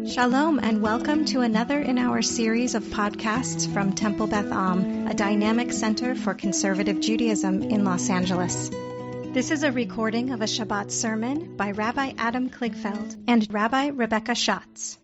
Shalom and welcome to another in our series of podcasts from Temple Beth Am, a dynamic center for conservative Judaism in Los Angeles. This is a recording of a Shabbat sermon by Rabbi Adam Kligfeld and Rabbi Rebecca Schatz.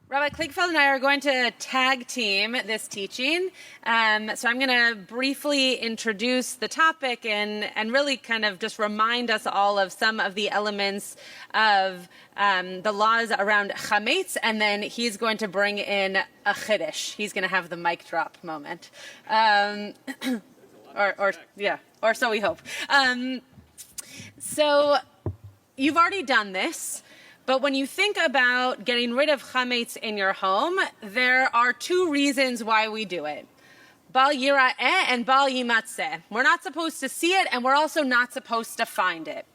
Rabbi Kligfeld and I are going to tag team this teaching. So I'm going to briefly introduce the topic and really kind of just remind us all of some of the elements of the laws around chametz, and then he's going to bring in a chiddush. He's going to have the mic drop moment. Or so we hope. So you've already done this. But when you think about getting rid of chametz in your home, there are two reasons why we do it. Bal yira'eh and bal yimatzeh. We're not supposed to see it, and we're also not supposed to find it.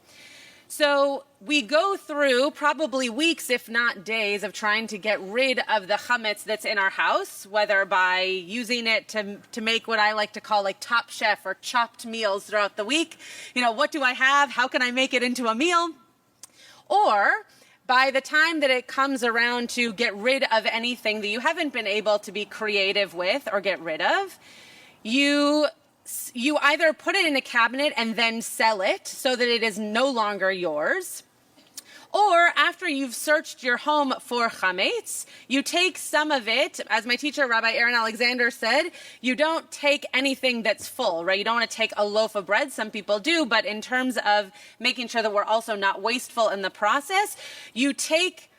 So we go through probably weeks, if not days, of trying to get rid of the chametz that's in our house, whether by using it to make what I like to call like Top Chef or chopped meals throughout the week. You know, what do I have? How can I make it into a meal? Or by the time that it comes around to get rid of anything that you haven't been able to be creative with or get rid of, you either put it in a cabinet and then sell it so that it is no longer yours, or after you've searched your home for chametz, you take some of it. As my teacher, Rabbi Aaron Alexander, said, you don't take anything that's full, right? You don't want to take a loaf of bread. Some people do, but in terms of making sure that we're also not wasteful in the process, you take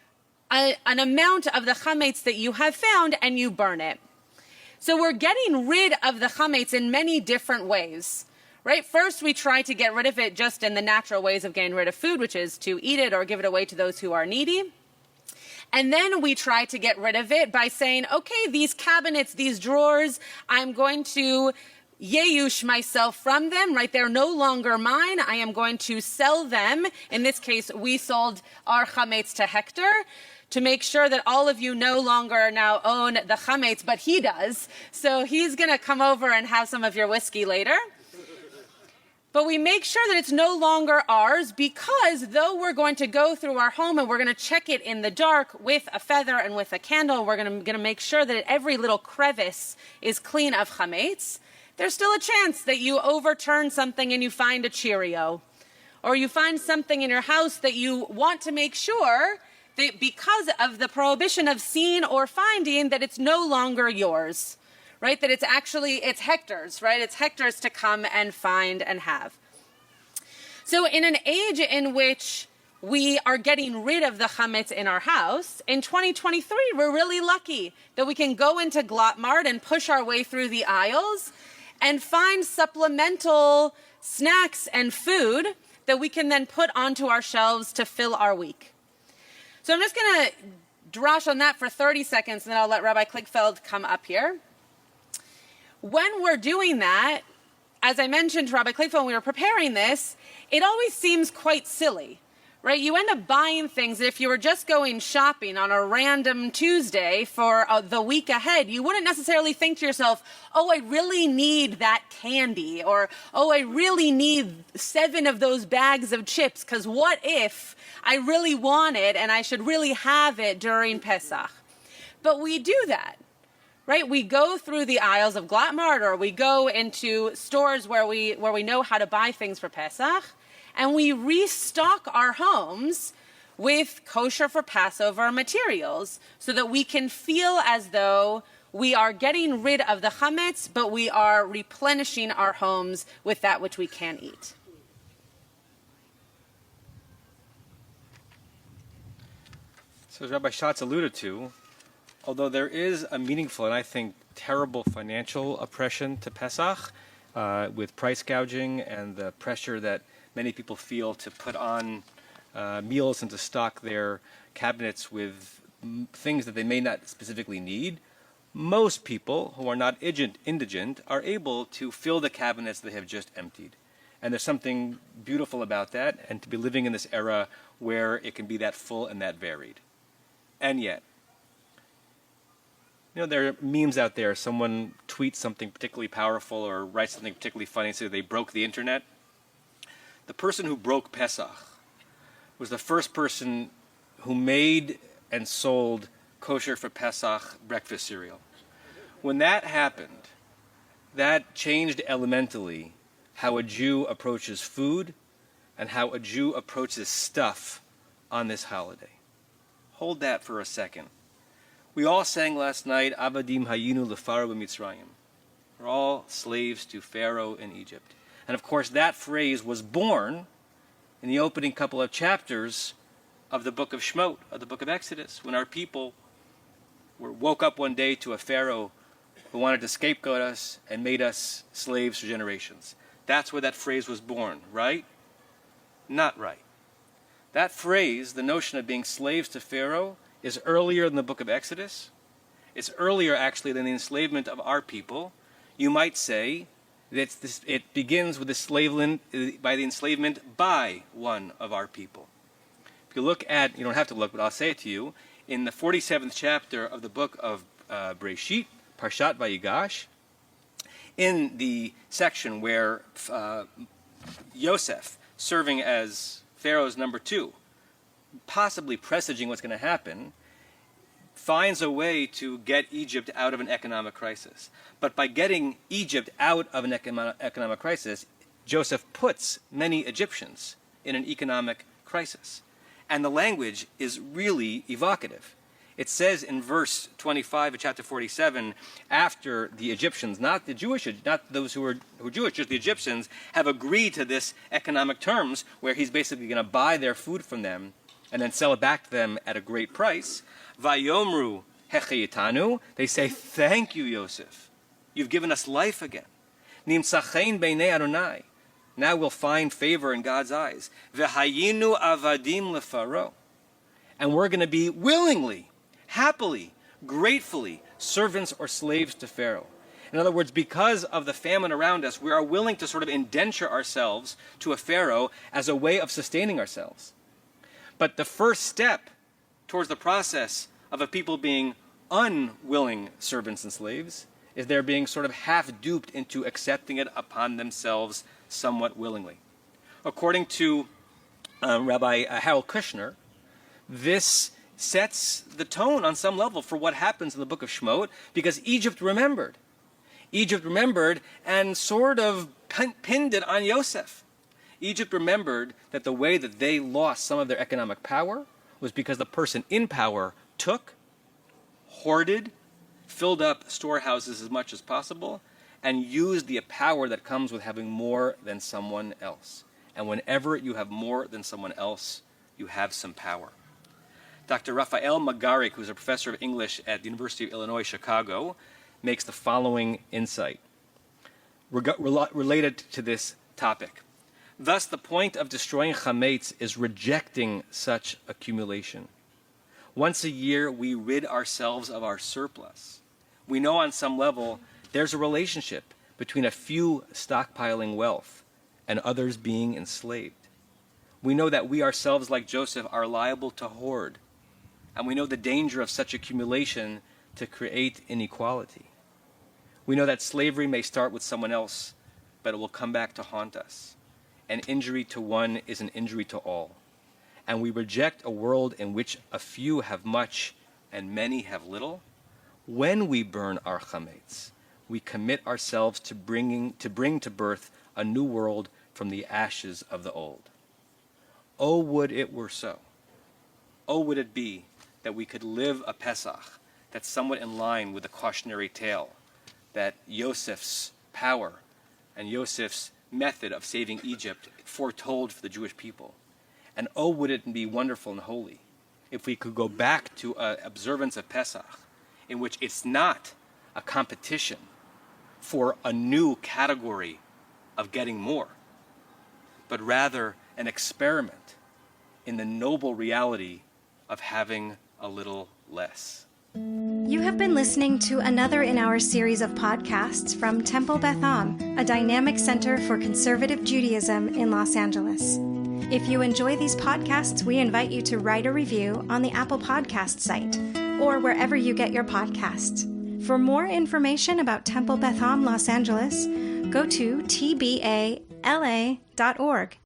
an amount of the chametz that you have found and you burn it. So we're getting rid of the chametz in many different ways. Right? First, we try to get rid of it just in the natural ways of getting rid of food, which is to eat it or give it away to those who are needy. And then we try to get rid of it by saying, okay, these cabinets, these drawers, I'm going to yeyush myself from them, right? They're no longer mine. I am going to sell them. In this case, we sold our chametz to Hector to make sure that all of you no longer now own the chametz, but he does. So he's going to come over and have some of your whiskey later. But we make sure that it's no longer ours, because though we're going to go through our home and we're going to check it in the dark with a feather and with a candle, we're going to make sure that every little crevice is clean of chametz, there's still a chance that you overturn something and you find a Cheerio. Or you find something in your house that you want to make sure that because of the prohibition of seeing or finding, that it's no longer yours. Right, that it's Hector's, right? It's Hector's to come and find and have. So in an age in which we are getting rid of the chametz in our house, in 2023, we're really lucky that we can go into Glot Mart and push our way through the aisles and find supplemental snacks and food that we can then put onto our shelves to fill our week. So I'm just going to drash on that for 30 seconds, and then I'll let Rabbi Kligfeld come up here. When we're doing that, as I mentioned to Rabbi Kligfeld when we were preparing this, it always seems quite silly, right? You end up buying things that if you were just going shopping on a random Tuesday for the week ahead, you wouldn't necessarily think to yourself, oh, I really need that candy, or, oh, I really need 7 of those bags of chips, because what if I really want it and I should really have it during Pesach? But we do that. Right, we go through the aisles of Glot Mart, or we go into stores where we know how to buy things for Pesach, and we restock our homes with kosher for Passover materials so that we can feel as though we are getting rid of the chametz, but we are replenishing our homes with that which we can eat. So as Rabbi Schatz alluded to, although there is a meaningful and I think terrible financial oppression to Pesach with price gouging and the pressure that many people feel to put on meals and to stock their cabinets with things that they may not specifically need, most people who are not indigent are able to fill the cabinets they have just emptied. And there's something beautiful about that, and to be living in this era where it can be that full and that varied. And yet, you know, there are memes out there. Someone tweets something particularly powerful or writes something particularly funny, so they broke the internet. The person who broke Pesach was the first person who made and sold kosher for Pesach breakfast cereal. When that happened, that changed elementally how a Jew approaches food and how a Jew approaches stuff on this holiday. Hold that for a second. We all sang last night, Avadim Hayinu Lefaro b'Mitzrayim. We're all slaves to Pharaoh in Egypt. And of course, that phrase was born in the opening couple of chapters of the book of Shemot, of the book of Exodus, when our people woke up one day to a Pharaoh who wanted to scapegoat us and made us slaves for generations. That's where that phrase was born, right? Not right. That phrase, the notion of being slaves to Pharaoh, is earlier in the book of Exodus. It's earlier, actually, than the enslavement of our people. You might say that it begins with by the enslavement by one of our people. If you look at, you don't have to look, but I'll say it to you, in the 47th chapter of the book of Breshit, Parshat Vayigash, in the section where Yosef, serving as Pharaoh's number 2, possibly presaging what's going to happen, finds a way to get Egypt out of an economic crisis. But by getting Egypt out of an economic crisis, Joseph puts many Egyptians in an economic crisis. And the language is really evocative. It says in verse 25 of chapter 47, after the Egyptians, not those who are Jewish, just the Egyptians, have agreed to this economic terms where he's basically going to buy their food from them and then sell it back to them at a great price. Vayomru hechayitanu, they say, thank you, Yosef. You've given us life again. Nimtzachein beinei Adonai. Now we'll find favor in God's eyes. V'hayinu avadim lefaro. And we're going to be willingly, happily, gratefully servants or slaves to Pharaoh. In other words, because of the famine around us, we are willing to sort of indenture ourselves to a Pharaoh as a way of sustaining ourselves. But the first step towards the process of a people being unwilling servants and slaves is they're being sort of half-duped into accepting it upon themselves somewhat willingly. According to Rabbi Harold Kushner, this sets the tone on some level for what happens in the book of Shemot, because Egypt remembered. Egypt remembered and sort of pinned it on Yosef. Egypt remembered that the way that they lost some of their economic power was because the person in power took, hoarded, filled up storehouses as much as possible, and used the power that comes with having more than someone else. And whenever you have more than someone else, you have some power. Dr. Raphael Magarik, who's a professor of English at the University of Illinois, Chicago, makes the following insight related to this topic. Thus, the point of destroying chametz is rejecting such accumulation. Once a year, we rid ourselves of our surplus. We know on some level there's a relationship between a few stockpiling wealth and others being enslaved. We know that we ourselves, like Joseph, are liable to hoard. And we know the danger of such accumulation to create inequality. We know that slavery may start with someone else, but it will come back to haunt us. An injury to one is an injury to all. And we reject a world in which a few have much and many have little. When we burn our chametz, we commit ourselves to bring to birth a new world from the ashes of the old. Oh, would it were so. Oh, would it be that we could live a Pesach that's somewhat in line with the cautionary tale that Yosef's power and Yosef's method of saving Egypt foretold for the Jewish people. And oh, would it be wonderful and holy if we could go back to an observance of Pesach in which it's not a competition for a new category of getting more, but rather an experiment in the noble reality of having a little less. You have been listening to another in our series of podcasts from Temple Beth Am, a dynamic center for conservative Judaism in Los Angeles. If you enjoy these podcasts, we invite you to write a review on the Apple Podcast site or wherever you get your podcasts. For more information about Temple Beth Am Los Angeles, go to tbala.org.